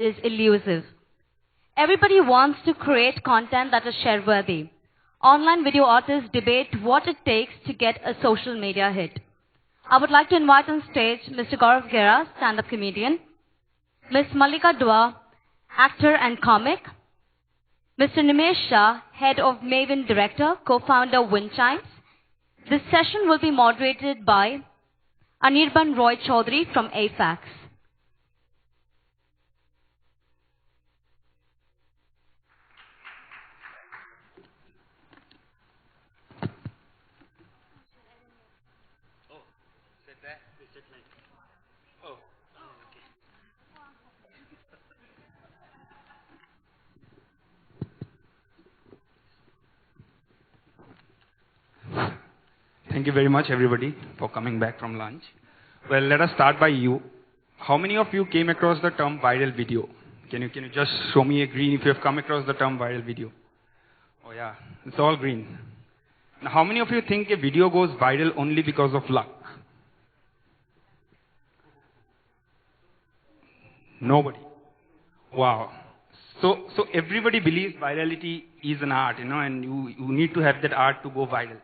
is elusive. Everybody wants to create content that is share-worthy. Online video artists debate what it takes to get a social media hit. I would like to invite on stage Mr. Gaurav Gera, stand-up comedian, Ms. Malika Dua, actor and comic, Mr. Nimesh Shah, head of Maven director, co-founder Wind Chimes. This session will be moderated by Anirban Roy Chaudhary from AFAX. Thank you very much, everybody, for coming back from lunch. Well, let us start by you. How many of you came across the term viral video? Can you just show me a green if you have come across the term viral video? Oh yeah, it's all green. Now, how many of you think a video goes viral only because of luck? Nobody. Wow. So everybody believes virality is an art, and you need to have that art to go viral.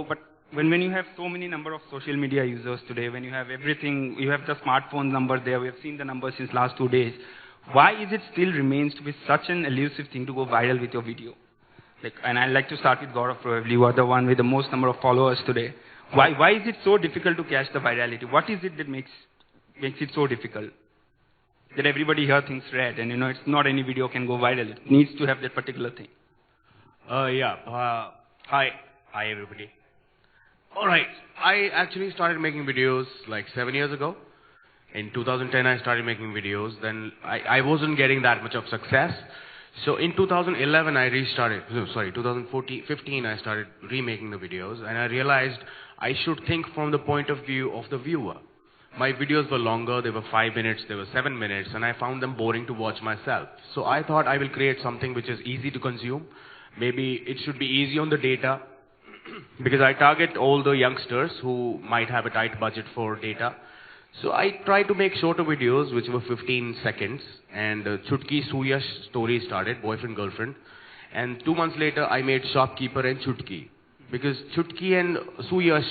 But when you have so many number of social media users today, when you have everything, you have the smartphone number there, we have seen the numbers since last 2 days, why is it still remains to be such an elusive thing to go viral with your video? And I'd like to start with Gaurav probably, you are the one with the most number of followers today. Why is it so difficult to catch the virality? What is it that makes it so difficult? That everybody here thinks red, and it's not any video can go viral. It needs to have that particular thing. Hi everybody. Alright, I actually started making videos like 7 years ago. In 2010 I started making videos, then I wasn't getting that much of success. So in 2011 I restarted, 2015 I started remaking the videos, and I realized I should think from the point of view of the viewer. My videos were longer, they were 5 minutes, they were 7 minutes, and I found them boring to watch myself. So I thought I will create something which is easy to consume. Maybe it should be easy on the data, because I target all the youngsters who might have a tight budget for data. So I tried to make shorter videos which were 15 seconds, and Chutki Suyash story started, boyfriend girlfriend, and 2 months later I made Shopkeeper and Chutki, because Chutki and Suyash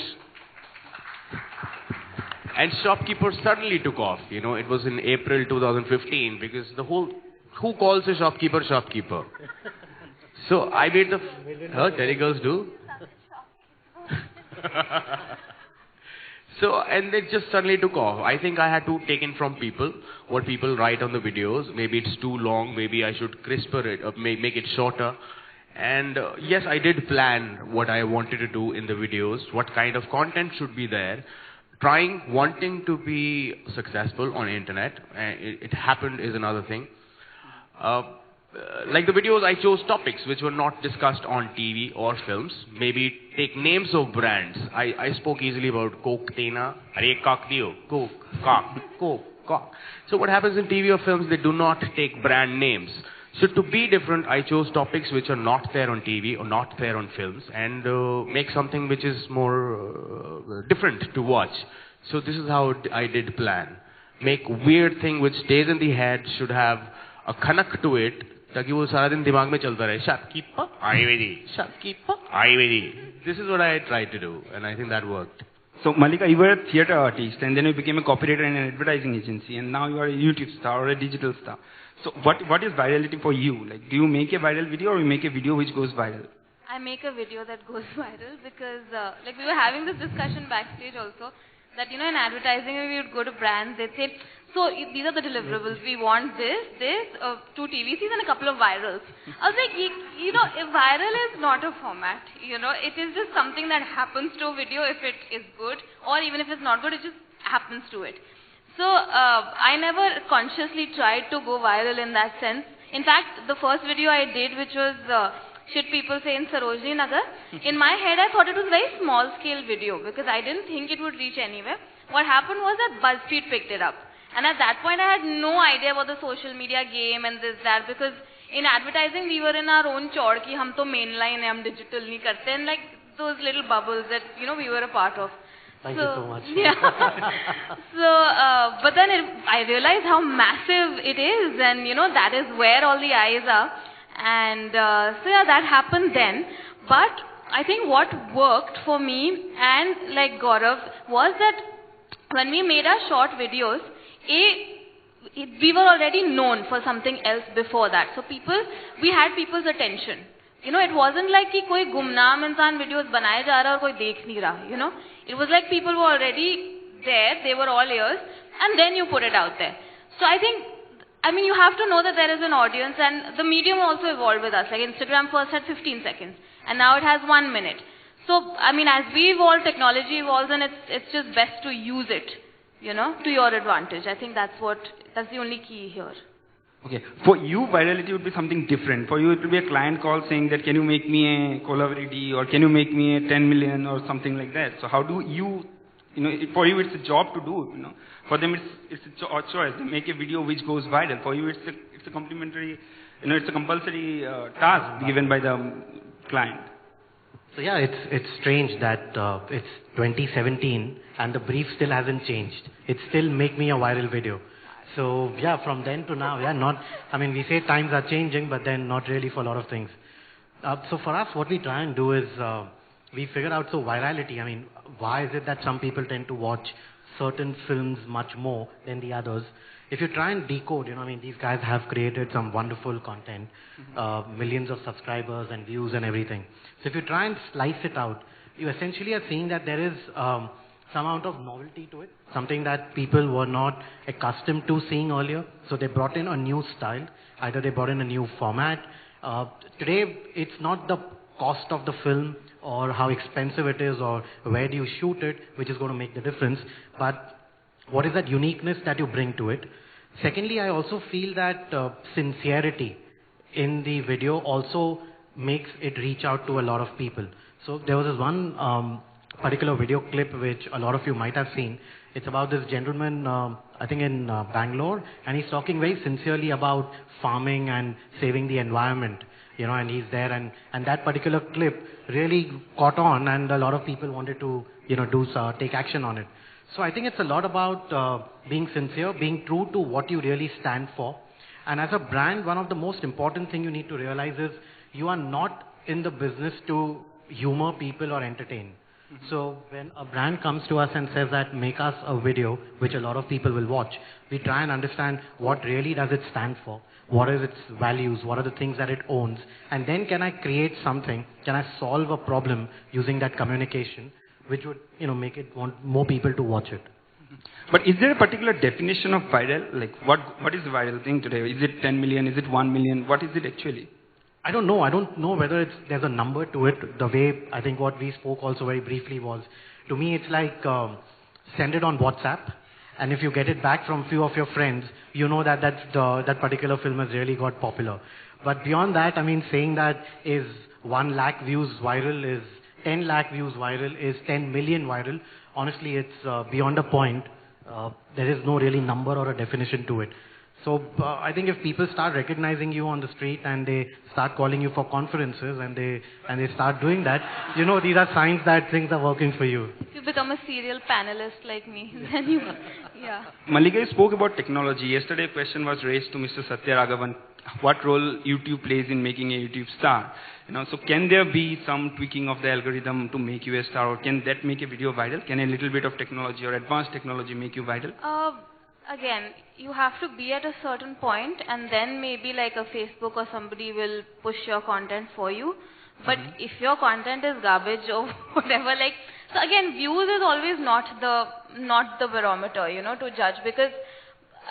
and Shopkeeper suddenly took off. It was in April 2015, because the whole, who calls a shopkeeper shopkeeper? So I made the, telegirls do. So, and it just suddenly took off. I think I had to take in from people, what people write on the videos. Maybe it's too long, maybe I should crisper it, or make it shorter. And yes, I did plan what I wanted to do in the videos, what kind of content should be there. Wanting to be successful on the internet, and it happened is another thing. Like the videos, I chose topics which were not discussed on TV or films. Maybe take names of brands. I spoke easily about Coke, Tena, Arey Cock Dio, Coke, Cock, Coke, Cock. So what happens in TV or films, they do not take brand names. So to be different, I chose topics which are not there on TV or not there on films, and make something which is more different to watch. So this is how I did plan. Make weird thing which stays in the head, should have a khanak to it, ताकि वो सारा दिन दिमाग में चलता रहे. Shopkeeper, Ayurvedi. Shopkeeper, Ayurvedi. This is what I tried to do, and I think that worked. So Malika, you were a theater artist, and then you became a copywriter in an advertising agency, and now you are a YouTube star or a digital star. So what is virality for you? Do you make a viral video, or you make a video which goes viral? I make a video that goes viral because, we were having this discussion backstage also, that, in advertising, we would go to brands, they'd say, so these are the deliverables, we want this, 2 TVCs and a couple of virals. I was like, a viral is not a format, it is just something that happens to a video if it is good, or even if it's not good, it just happens to it. So, I never consciously tried to go viral in that sense. In fact, the first video I did, which was shit people say in Sarojini Nagar, in my head I thought it was a very small scale video because I didn't think it would reach anywhere. What happened was that BuzzFeed picked it up. And at that point I had no idea about the social media game and this, that, because in advertising we were in our own chord ki hum to mainline hai, hum digital nahi karte, and like those little bubbles that, we were a part of. Thank you so much. Yeah. But then I realized how massive it is, and that is where all the eyes are. And so yeah, that happened then. But I think what worked for me and like Gaurav was that when we made our short videos, we were already known for something else before that. So we had people's attention. It wasn't like कि कोई गुमनाम इंसान videos बनाए जा रहा और कोई देख नहीं रहा. It was like people were already there, they were all ears, and then you put it out there. So I mean, you have to know that there is an audience, and the medium also evolved with us. Like Instagram first had 15 seconds, and now it has 1 minute. So, I mean, as we evolve, technology evolves, and it's just best to use it, to your advantage. I think that's the only key here. Okay. For you, virality would be something different. For you, it would be a client call saying that, can you make me a collaborative, or can you make me a 10 million or something like that. So how do you, for you, it's a job to do. For them, it's a choice. They make a video which goes viral. For you, it's a complimentary, it's a compulsory task given by the client. So yeah, it's strange that it's 2017 and the brief still hasn't changed. It's still make me a viral video. So yeah, from then to now, we say times are changing, but then not really for a lot of things. So for us, what we try and do is we figure out virality. Why is it that some people tend to watch certain films much more than the others? If you try and decode, these guys have created some wonderful content, millions of subscribers and views and everything. So if you try and slice it out, you essentially are seeing that there is some amount of novelty to it, something that people were not accustomed to seeing earlier. So they brought in a new style, either they brought in a new format. Today, it's not the cost of the film or how expensive it is or where do you shoot it, which is going to make the difference, but what is that uniqueness that you bring to it. Secondly, I also feel that sincerity in the video also makes it reach out to a lot of people. So there was this one particular video clip which a lot of you might have seen. It's about this gentleman, I think in Bangalore, and he's talking very sincerely about farming and saving the environment, and he's there, and that particular clip really caught on, and a lot of people wanted to, take action on it. So I think it's a lot about being sincere, being true to what you really stand for. And as a brand, one of the most important thing you need to realize is you are not in the business to humor people or entertain. So when a brand comes to us and says that make us a video which a lot of people will watch, we try and understand what really does it stand for, what is its values, what are the things that it owns, and then can I create something, can I solve a problem using that communication which would make it want more people to watch it. But is there a particular definition of viral? Like what is the viral thing today? Is it 10 million? Is it 1 million? What is it actually? I don't know. I don't know whether there's a number to it. The way I think what we spoke also very briefly was, to me it's like send it on WhatsApp, and if you get it back from few of your friends, that particular film has really got popular. But beyond that, saying that is 1 lakh views viral, is 10 lakh views viral, is 10 million viral, honestly it's beyond a point. There is no really number or a definition to it. So I think if people start recognizing you on the street and they start calling you for conferences and they start doing that, these are signs that things are working for you. If you become a serial panelist like me, then you, yeah. Malika, you spoke about technology. Yesterday a question was raised to Mr. Satya Raghavan, what role YouTube plays in making a YouTube star. So can there be some tweaking of the algorithm to make you a star, or can that make a video viral? Can a little bit of technology or advanced technology make you viral? Again, you have to be at a certain point, and then maybe like a Facebook or somebody will push your content for you. But if your content is garbage or whatever, so again, views is always not the barometer, to judge, because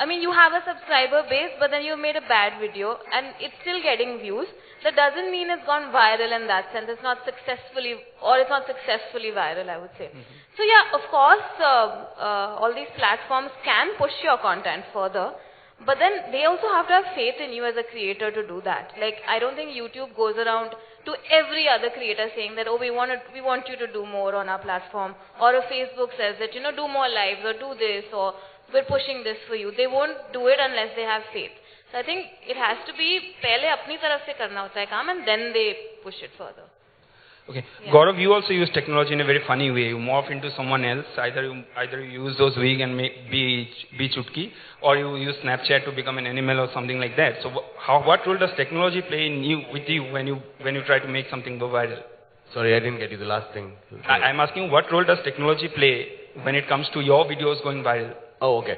you have a subscriber base, but then you made a bad video and it's still getting views. That doesn't mean it's gone viral in that sense. It's not successfully viral, I would say. So yeah, of course, all these platforms can push your content further, but then they also have to have faith in you as a creator to do that. I don't think YouTube goes around to every other creator saying that, oh, we want you to do more on our platform, or if Facebook says that, do more lives or do this, or we're pushing this for you. They won't do it unless they have faith. So I think it has to be pehle apni taraf se karna hota hai kaam, and then they push it further. Okay. Yeah. Gaurav, you also use technology in a very funny way. You morph into someone else. Either you use those wig and be Chutki, or you use Snapchat to become an animal or something like that. So what role does technology play in with you when you try to make something go viral? Sorry, I didn't get you the last thing. I'm asking you, what role does technology play when it comes to your videos going viral? Oh, okay.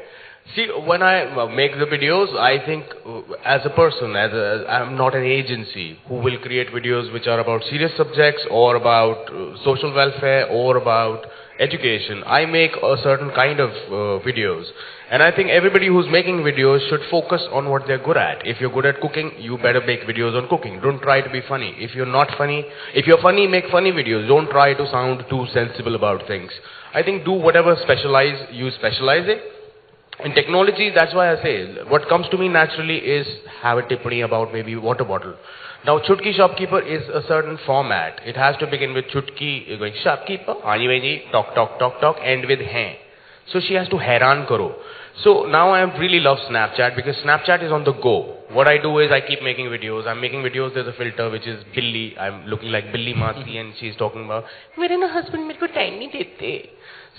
See, when I make the videos, I think as a person, I'm not an agency who will create videos which are about serious subjects or about social welfare or about education. I make a certain kind of videos. And I think everybody who's making videos should focus on what they're good at. If you're good at cooking, you better make videos on cooking. Don't try to be funny. If you're not funny, if you're funny, make funny videos. Don't try to sound too sensible about things. I think do whatever you specialize in. In technology, that's why I say, what comes to me naturally is have a tippany about maybe water bottle. Now, Chutki Shopkeeper is a certain format. It has to begin with Chutki, going shopkeeper, talk, talk, talk, talk, end with hain. So she has to hairan karo. So now I really love Snapchat because Snapchat is on the go. What I do is I keep making videos. I'm making videos, there's a filter which is Billy. I'm looking like Billy Mati and she's talking about, mere na husband mere ko time nahi dete.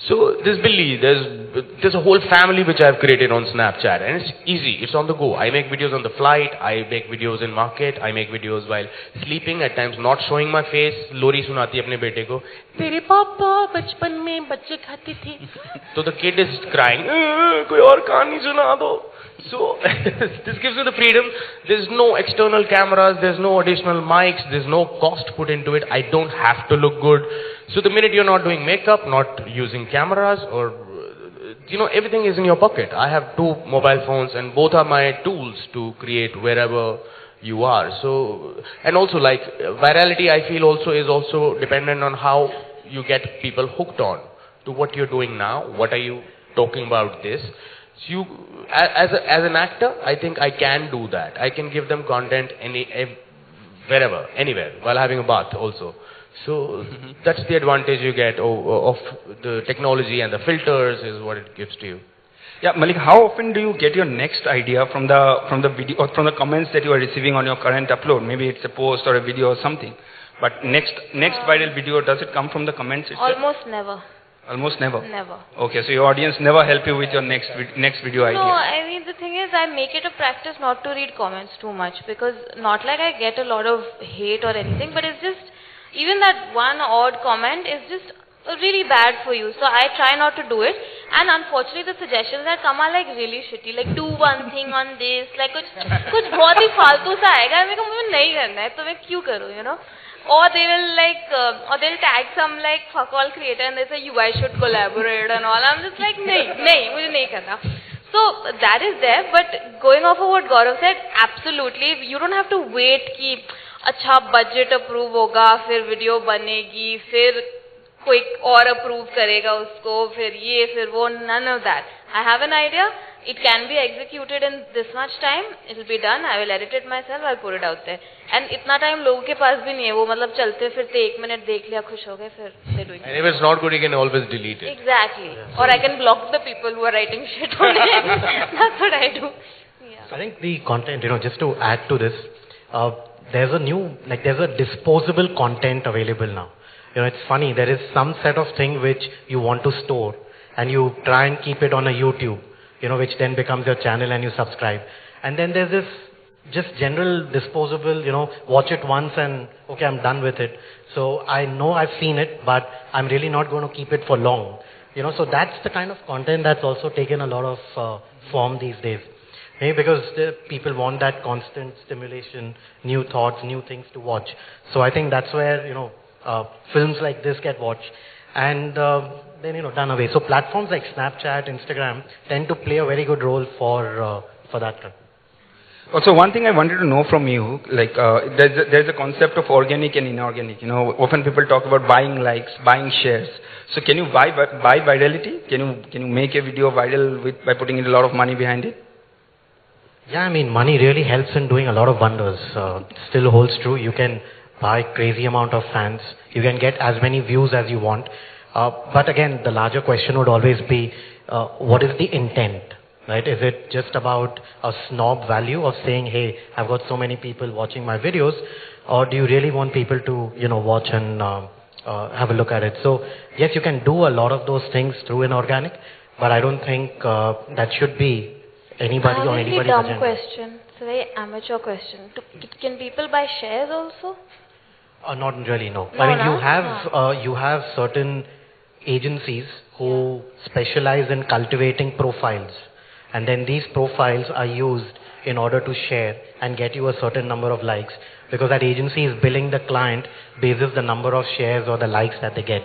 So this Billy, there's a whole family which I've created on Snapchat and it's easy, it's on the go. I make videos on the flight, I make videos in market, I make videos while sleeping, at times not showing my face. Lori sunati apne bete ko, tere papa bachpan mein bacche khate the. So the kid is crying, koi aur kahani suna do. So this gives you the freedom. There's no external cameras, there's no additional mics, there's no cost put into it. I don't have to look good. So the minute you're not doing makeup, not using cameras, or everything is in your pocket. I have 2 mobile phones and both are my tools to create wherever you are. So, and also like virality, I feel also is also dependent on how you get people hooked on to what you're doing now. What are you talking about this? So you, as an actor, I think I can do that. I can give them content wherever, anywhere, while having a bath also. So that's the advantage you get of the technology, and the filters is what it gives to you. Yeah, Malik, how often do you get your next idea from the video or from the comments that you are receiving on your current upload? Maybe it's a post or a video or something. But next viral video, does it come from the comments itself? Almost never. Almost never? Never. Okay, so your audience never help you with your next video idea? No, I mean the thing is I make it a practice not to read comments too much, because not like I get a lot of hate or anything, but it's just, even that one odd comment is just really bad for you. So I try not to do it, and unfortunately the suggestions that come are like really shitty, like do one thing on this, like कुछ बहुत ही फालतू सा आएगा, मेरे को मुझे नहीं करना है तो मैं क्यों करूँ, Or they will or they'll tag some like fuck all creator and they say you guys should collaborate and all. I'm just like nahi, mujhe nahi karna. So that is there, but going off of what Gaurav said, absolutely, you don't have to wait कि अच्छा budget approve होगा, फिर video बनेगी, फिर कोई और approve करेगा उसको, फिर ये, फिर वो, none of that. I have an idea. It can be executed in this much time. It will be done. I will edit it myself. I'll put it out there. And इतना time लोगों के पास भी नहीं है. वो मतलब चलते फिरते 1 minute देख लिया, खुश हो गए, फिर they're doing it. And if it's not good, you can always delete it. Exactly. Yeah. Or I can block the people who are writing shit on it. That's what I do. Yeah. I think the content, just to add to this, there's a disposable content available now. It's funny. There is some set of thing which you want to store, and you try and keep it on a YouTube, which then becomes your channel and you subscribe. And then there's this just general disposable, watch it once and okay, I'm done with it. So I know I've seen it, but I'm really not going to keep it for long. So that's the kind of content that's also taken a lot of form these days. Maybe because the people want that constant stimulation, new thoughts, new things to watch. So I think that's where, films like this get watched. And then done away. So platforms like Snapchat, Instagram tend to play a very good role for that. Also, one thing I wanted to know from you, like there's a concept of organic and inorganic. Often people talk about buying likes, buying shares. So can you buy virality? Can you make a video viral by putting in a lot of money behind it? Yeah, money really helps in doing a lot of wonders. Still holds true. You can buy crazy amount of fans. You can get as many views as you want. But again, the larger question would always be, what is the intent? right? Is it just about a snob value of saying, hey, I've got so many people watching my videos, or do you really want people to, watch and have a look at it? So yes, you can do a lot of those things through an organic, but I don't think that should be anybody or anybody's dumb agenda. question. It's a very amateur question. Can people buy shares also? Not really, no. No, I mean, no? you have certain agencies who specialize in cultivating profiles, and then these profiles are used in order to share and get you a certain number of likes, because that agency is billing the client basis the number of shares or the likes that they get.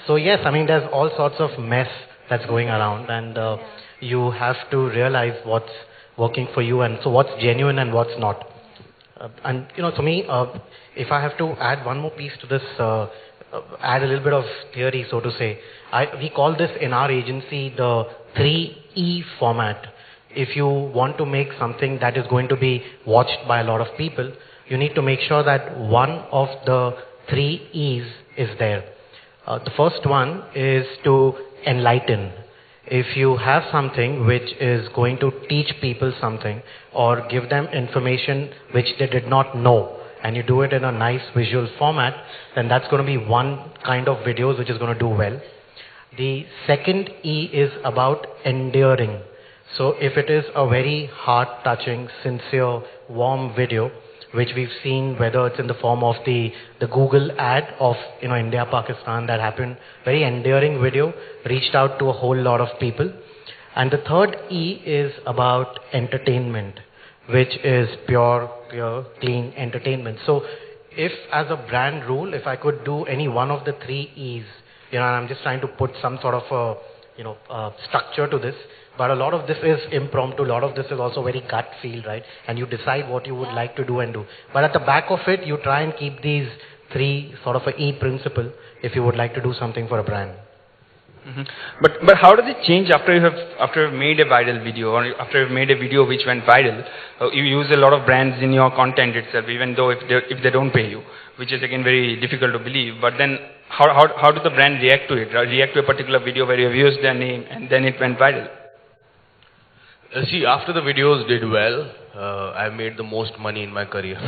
So yes, I mean, there's all sorts of mess that's going around, and you have to realize what's working for you, and so what's genuine and what's not. And to me, if I have to add one more piece to this, add a little bit of theory, so to say, we call this in our agency the 3E format. If you want to make something that is going to be watched by a lot of people, you need to make sure that one of the 3 E's is there. The first one is to enlighten. If you have something which is going to teach people something or give them information which they did not know, and you do it in a nice visual format, then that's going to be one kind of videos which is going to do well. The second E is about endearing. So if it is a very heart-touching, sincere, warm video, which we've seen, whether it's in the form of the Google ad of India, Pakistan, that happened, very endearing video, reached out to a whole lot of people. And the third E is about entertainment, which is pure, clean entertainment. So if as a brand rule, if I could do any one of the 3 E's, and I'm just trying to put some sort of structure to this, but a lot of this is impromptu, a lot of this is also very gut feel, right? And you decide what you would like to do and do. But at the back of it, you try and keep these 3 sort of a E principle if you would like to do something for a brand. Mm-hmm. But how does it change after you've made a viral video, or after you've made a video which went viral? You use a lot of brands in your content itself, even though if they don't pay you, which is again very difficult to believe. But then how do the brand react to it? React to a particular video where you've used their name and then it went viral? See, after the videos did well, I made the most money in my career.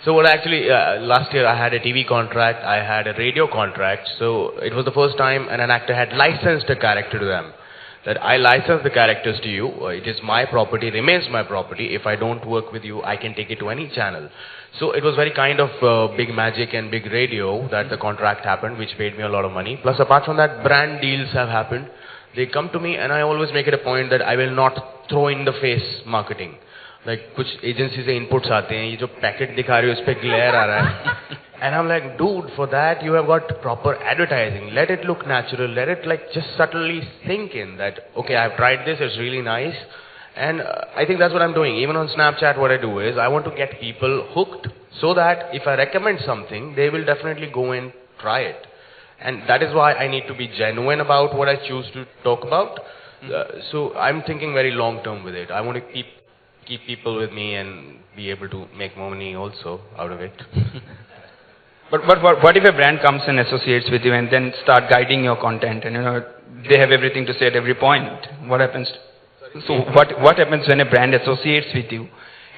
So what actually, last year I had a TV contract, I had a radio contract, so it was the first time an actor had licensed a character to them. That I license the characters to you, it is my property, remains my property, if I don't work with you, I can take it to any channel. So it was very kind of big magic and big radio that the contract happened, which paid me a lot of money. Plus apart from that, brand deals have happened. They come to me and I always make it a point that I will not throw in the face marketing. Like, कुछ agency से inputs आते हैं, ये जो packet दिखा रहे हो, इस पे glare आ रहा है. And I'm like, dude, for that you have got proper advertising. Let it look natural. Let it like just subtly sink in that, okay, I've tried this, it's really nice. And I think that's what I'm doing. Even on Snapchat, what I do is I want to get people hooked so that if I recommend something, they will definitely go and try it. And that is why I need to be genuine about what I choose to talk about. So I'm thinking very long term with it. I want to keep people with me and be able to make more money also out of it. But what if a brand comes and associates with you and then start guiding your content, and they have everything to say at every point? What happens? So what happens when a brand associates with you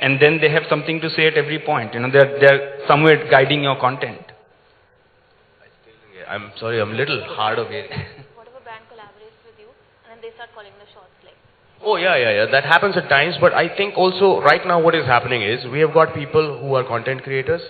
and then they have something to say at every point? They're somewhere guiding your content. I'm sorry, I'm a little hard of hearing. What if a brand collaborates with you and then they start calling the shots like? Oh yeah. That happens at times, but I think also right now what is happening is we have got people who are content creators.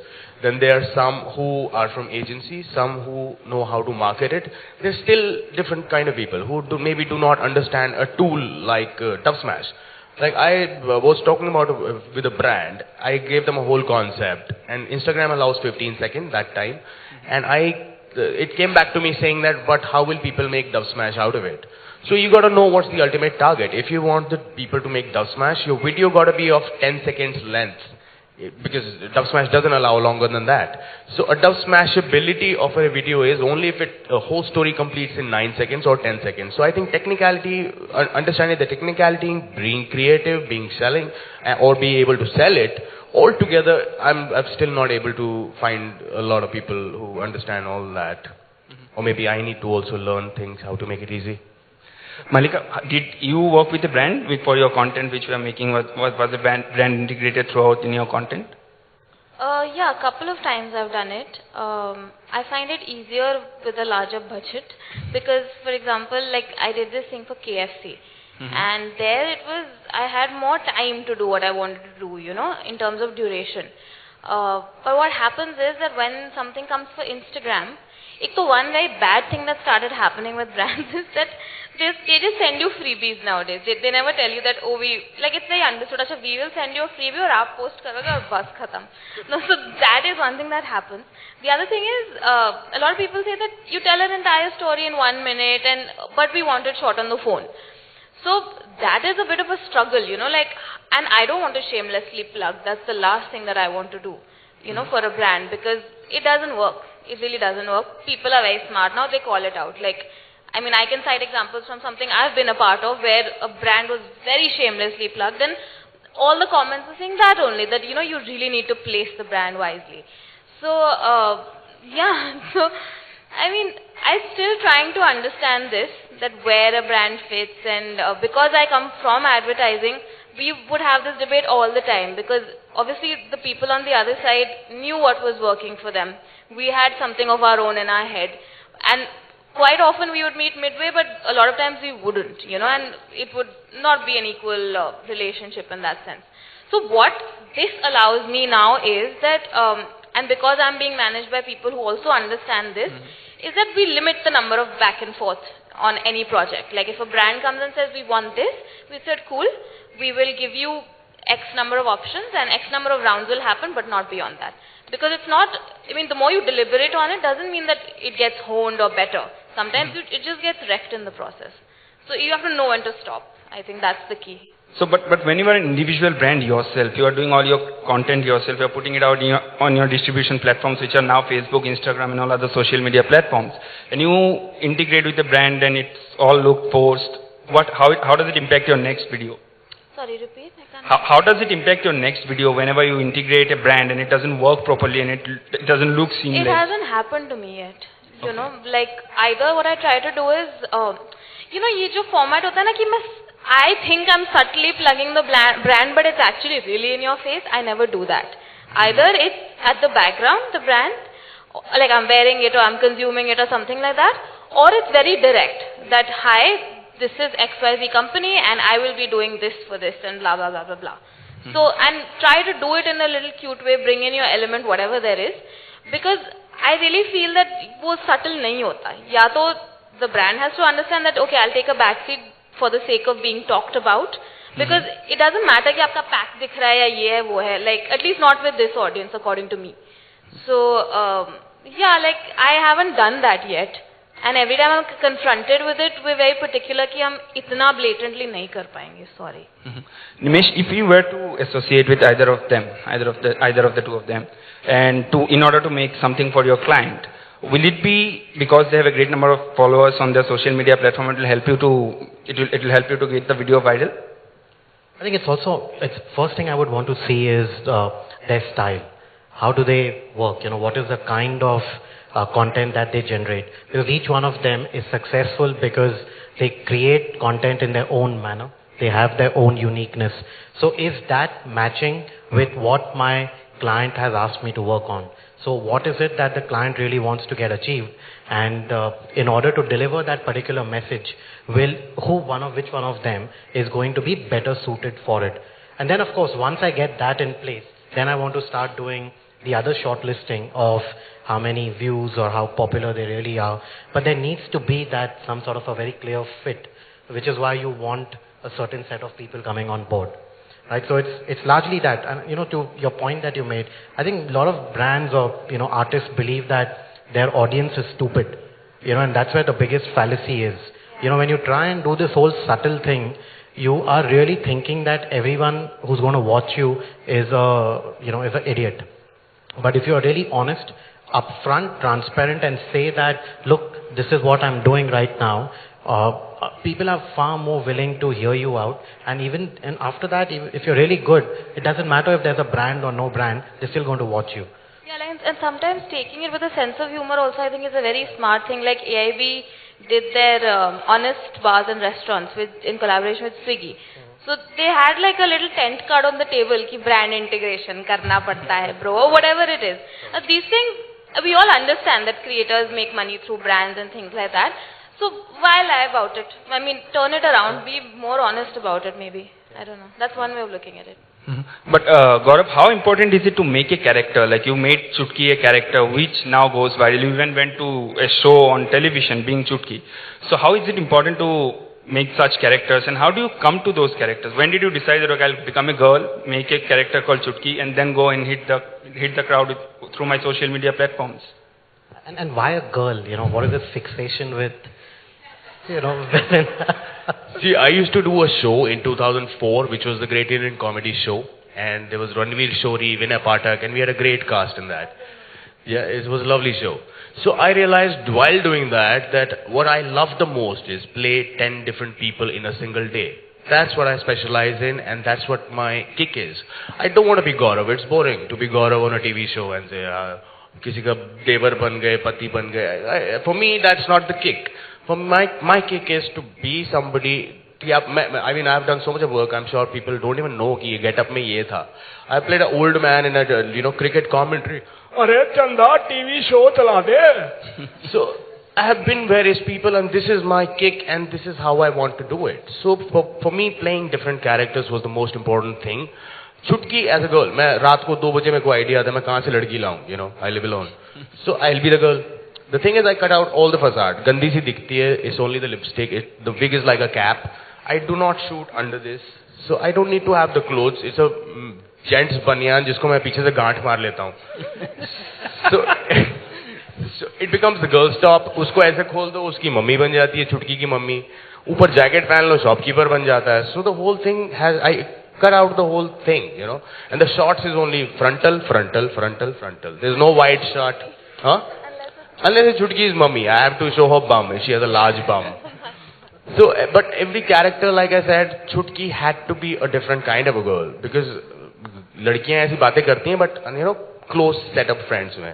Then there are some who are from agencies, some who know how to market it. There's still different kind of people who maybe do not understand a tool like Dubsmash. Like I was talking about with a brand, I gave them a whole concept, and Instagram allows 15 seconds that time, and it came back to me saying that, but how will people make Dubsmash out of it? So you got to know what's the ultimate target. If you want the people to make Dubsmash, your video got to be of 10 seconds length, because Dubsmash doesn't allow longer than that. So a Dubsmashability of a video is only if a whole story completes in 9 seconds or 10 seconds. So I think technicality, understanding the technicality, being creative, being selling, or being able to sell it, altogether, I'm still not able to find a lot of people who understand all that. Or maybe I need to also learn things, how to make it easy. Malika, did you work with a brand for your content which you are making? Was the brand integrated throughout in your content? Yeah, a couple of times I've done it. I find it easier with a larger budget because, for example, like I did this thing for KFC. And there it was, I had more time to do what I wanted to do, you know, in terms of duration. But what happens is that when something comes for Instagram, one very bad thing that started happening with brands is that they just send you freebies nowadays. They never tell you that, oh, it's very understood, Achha, we will send you a freebie or aap post karoge aur bas khatam. No, so that is one thing that happens. The other thing is, a lot of people say that you tell an entire story in 1 minute, but we want it short on the phone. So that is a bit of a struggle, you know, and I don't want to shamelessly plug. That's the last thing that I want to do, you know, for a brand, because it doesn't work. It really doesn't work. People are very smart now. They call it out. I can cite examples from something I've been a part of where a brand was very shamelessly plugged, and all the comments are saying that only, that, you know, you really need to place the brand wisely. So, I'm still trying to understand this, that where a brand fits, and because I come from advertising, we would have this debate all the time, because obviously the people on the other side knew what was working for them. We had something of our own in our head, and quite often we would meet midway, but a lot of times we wouldn't, you know, and it would not be an equal relationship in that sense. So what this allows me now is that, and because I'm being managed by people who also understand this, is that we limit the number of back and forth on any project. Like if a brand comes and says, we want this, we said, cool, we will give you X number of options and X number of rounds will happen, but not beyond that. Because it's not, the more you deliberate on it, doesn't mean that it gets honed or better. Sometimes it just gets wrecked in the process. So you have to know when to stop. I think that's the key. So, but when you are an individual brand yourself, you are doing all your content yourself, you are putting it out on your distribution platforms, which are now Facebook, Instagram, and all other social media platforms, and you integrate with the brand and it's all look forced, how does it impact your next video? Sorry, repeat. How does it impact your next video whenever you integrate a brand and it doesn't work properly and it doesn't look seamless? It hasn't happened to me yet. You know, either what I try to do is, this format hota na ki I think I'm subtly plugging the brand, but it's actually really in your face. I never do that. Either it's at the background, the brand, like I'm wearing it or I'm consuming it or something like that, or it's very direct, that hi, this is XYZ company and I will be doing this for this and blah, blah, blah, blah, blah. So, and try to do it in a little cute way, bring in your element, whatever there is, because I really feel that wo subtle nahi hota. Ya to the brand has to understand that, okay, I'll take a backseat for the sake of being talked about, because it doesn't matter ki aapka pack dikh raha hai ya ye hai wo hai, at least not with this audience according to me. So, I haven't done that yet. And every time I'm confronted with it, we're very particular कि हम इतना blatantly नहीं कर पाएंगे. Sorry. Nimesh, if you were to associate with either of the two of them, and in order to make something for your client, will it be because they have a great number of followers on their social media platform? It will help you to get the video viral. I think it's first thing I would want to see is their style. How do they work? You know, what is the kind of content that they generate? Because each one of them is successful because they create content in their own manner. They have their own uniqueness. So is that matching with what my client has asked me to work on? So what is it that the client really wants to get achieved? And in order to deliver that particular message, which one of them is going to be better suited for it? And then of course, once I get that in place, then I want to start doing the other shortlisting of how many views or how popular they really are. But there needs to be that some sort of a very clear fit, which is why you want a certain set of people coming on board. Right? So it's largely that. And to your point that you made, I think a lot of brands or artists believe that their audience is stupid. And that's where the biggest fallacy is. When you try and do this whole subtle thing, you are really thinking that everyone who's going to watch you is an idiot. But if you are really honest, upfront, transparent, and say that, look, this is what I'm doing right now, people are far more willing to hear you out. And after that, if you're really good, it doesn't matter if there's a brand or no brand, they're still going to watch you. Yeah, and sometimes taking it with a sense of humor also, I think, is a very smart thing. Like AIB did their honest bars and restaurants in collaboration with Swiggy. So they had like a little tent card on the table ki brand integration karna padta hai bro, or whatever it is. These things, we all understand that creators make money through brands and things like that. So why lie about it? I mean, turn it around, be more honest about it maybe. I don't know. That's one way of looking at it. But Gaurav, how important is it to make a character? Like you made Chutki a character which now goes viral. You even went to a show on television being Chutki. So how is it important to make such characters, and how do you come to those characters? When did you decide that okay, I'll become a girl, make a character called Chutki, and then go and hit the crowd through my social media platforms? And why a girl? You know, what is this fixation with, you know, women? See, I used to do a show in 2004, which was the Great Indian Comedy Show, and there was Ranveer Shori, Vinay Pathak, and we had a great cast in that. Yeah, it was a lovely show. So I realized while doing that what I love the most is play 10 different people in a single day. That's what I specialize in, and that's what my kick is. I don't want to be Gaurav. It's boring to be Gaurav on a TV show and say, kisi ka devar ban gaye, pati ban gaye. For me, that's not the kick. For my kick is to be somebody. I mean, I've done so much of work. I'm sure people don't even know कि get up में ये था. I played an old man in a cricket commentary. अरे चंदा TV show चला दे. So I have been various people, and this is my kick, and this is how I want to do it. So for me, playing different characters was the most important thing. Chutki as a girl, मैं रात को 2 बजे मेरे को idea आता है मैं कहाँ से लड़की लाऊं. You know, I live alone. So I'll be the girl. The thing is, I cut out all the facade. गंदी सी दिखती है. It's only the lipstick. The wig is like a cap. I do not shoot under this, so I don't need to have the clothes. It's a gents banyan जिसको मैं पीछे से गांठ मार लेता हूँ. So it becomes the girl's top. उसको ऐसे खोल दो, उसकी मम्मी बन जाती है, छुटकी की मम्मी. ऊपर जैकेट पहन लो, शॉपकीपर बन जाता है. So the whole thing I cut out the whole thing, you know. And the shots is only frontal. There's no wide shot, huh? Unless it's Chutki's mummy, I have to show her bum. She has a large bum. So, but every character, like I said, Chutki had to be a different kind of a girl, because लड़कियां ऐसी बातें करती हैं, but you know, close set of friends में.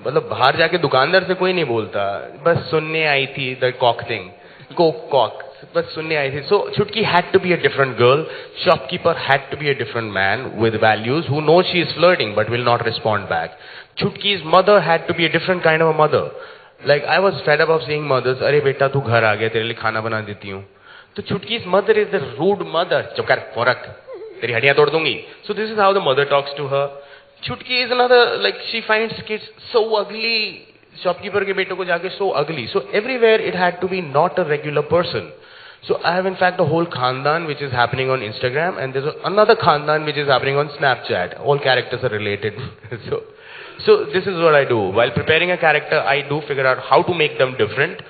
मतलब बाहर जाके दुकानदार से कोई नहीं बोलता, बस सुनने आई थी the cock thing, cock, बस सुनने आई थी. So Chutki had to be a different girl. Shopkeeper had to be a different man with values who knows she is flirting but will not respond back. Chutki's mother had to be a different kind of a mother. Like I was fed up of seeing mothers. अरे बेटा तू घर आ गया, तेरे लिए खाना बना देती हूँ. तो Chutki's mother is the rude mother. चुप कर, फोरक, तेरी हड्डियाँ तोड़ दूँगी. So this is how the mother talks to her. Chutki is another, like she finds kids so ugly. Shopkeeper के बेटों को जाके so ugly. So everywhere it had to be not a regular person. So I have in fact a whole khandan which is happening on Instagram, and there's another khandan which is happening on Snapchat. All characters are related. So this is what I do. While preparing a character, I do figure out how to make them different.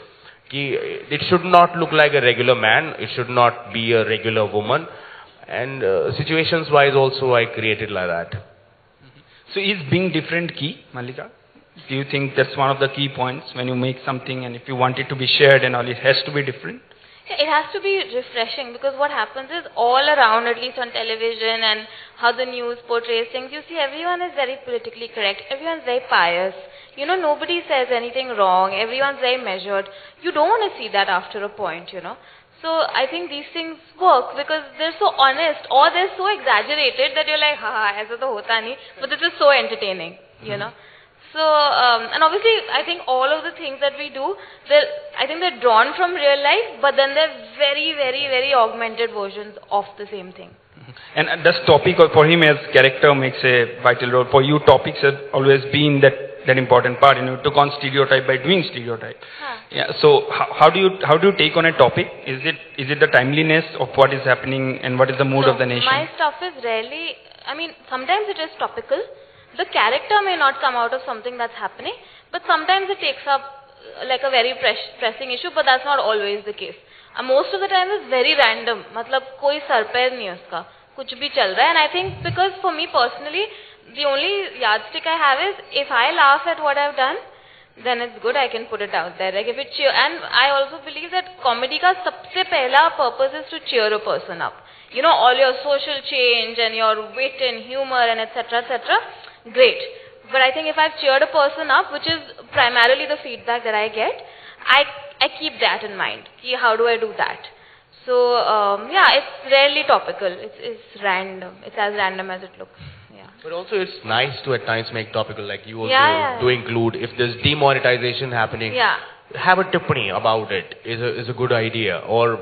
It should not look like a regular man. It should not be a regular woman. And situations wise also I created like that. So is being different key, Mallika? Do you think that's one of the key points when you make something, and if you want it to be shared and all, it has to be different? It has to be refreshing, because what happens is all around, at least on television and how the news portrays things, you see everyone is very politically correct. Everyone's very pious. You know, nobody says anything wrong. Everyone's very measured. You don't want to see that after a point, you know. So I think these things work because they're so honest, or they're so exaggerated that you're like, ha, aisa to hota nahi, but this is so entertaining, you know. So, and obviously, I think all of the things that we do, I think they're drawn from real life, but then they're very, very, very augmented versions of the same thing. And this topic for him as character makes a vital role. For you, topics have always been that important part. You know, took on stereotype by doing stereotype. Huh. Yeah. So how do you take on a topic? Is it the timeliness of what is happening and what is the mood of the nation? My stuff is rarely. I mean, sometimes it is topical. The character may not come out of something that's happening, but sometimes it takes up like a very pressing issue, but that's not always the case. Most of the time it's very random. मतलब कोई sir पैर नहीं है उसका, कुछ भी चल रहा है. And I think because for me personally, the only yardstick I have is if I laugh at what I've done, then it's good. I can put it out there. Like if it and I also believe that comedy का सबसे पहला purpose is to cheer a person up. You know, all your social change and your wit and humor and etc. Great. But I think if I've cheered a person up, which is primarily the feedback that I get, I keep that in mind. How do I do that? So yeah, it's rarely topical. It's random. It's as random as it looks. Yeah. But also it's nice to at times make topical, like you also Yeah. do include, if there's demonetization happening, Yeah. have a tippani about it is a good idea. Or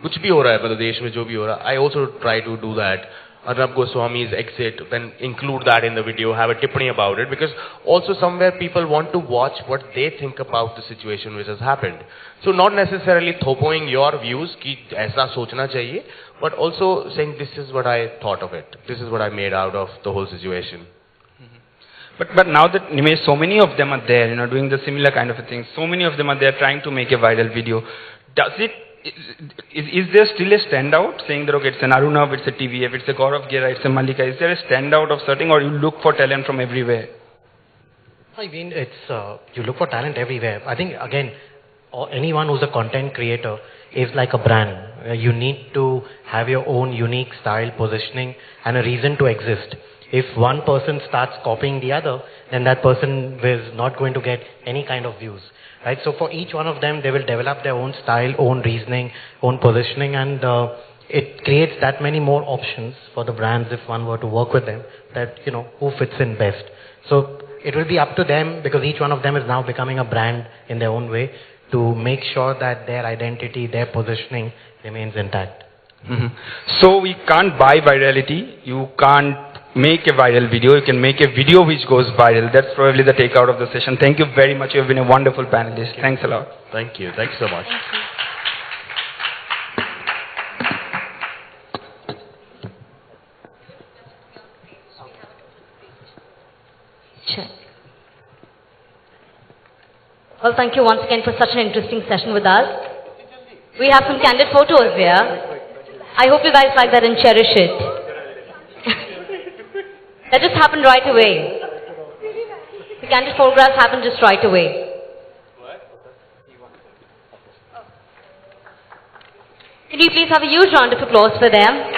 कुछ भी हो रहा है मतलब देश में जो भी हो रहा है, I also try to do that. Arnab Goswami's exit, then include that in the video, have a tippani about it, because also somewhere people want to watch what they think about the situation which has happened. So not necessarily thopoing your views कि ऐसा सोचना चाहिए, but also saying this is what I thought of it, this is what I made out of the whole situation. But now that Nimesh, so many of them are there, doing the similar kind of a thing. So many of them are there trying to make a viral video. Is there still a standout saying that okay, it's an Arunav, it's a TVF, it's a Gaurav Gera, it's a Malika? Is there a standout of certain, or you look for talent from everywhere? I mean, it's you look for talent everywhere. I think again, anyone who's a content creator is like a brand. You need to have your own unique style, positioning, and a reason to exist. If one person starts copying the other, then that person is not going to get any kind of views. Right? So for each one of them, they will develop their own style, own reasoning, own positioning, and it creates that many more options for the brands if one were to work with them, that, who fits in best. So it will be up to them, because each one of them is now becoming a brand in their own way, to make sure that their identity, their positioning remains intact. So we can't buy virality. You can't make a viral video. You can make a video which goes viral. That's probably the takeout of the session. Thank you very much. You have been a wonderful panelist. Thanks a lot. Thank you. Thanks so much. Sure. Well, thank you once again for such an interesting session with us. We have some candid photos here. I hope you guys like that and cherish it. That just happened right away. The candid photographs happened just right away. Can you please have a huge round of applause for them?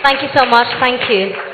Thank you so much. Thank you.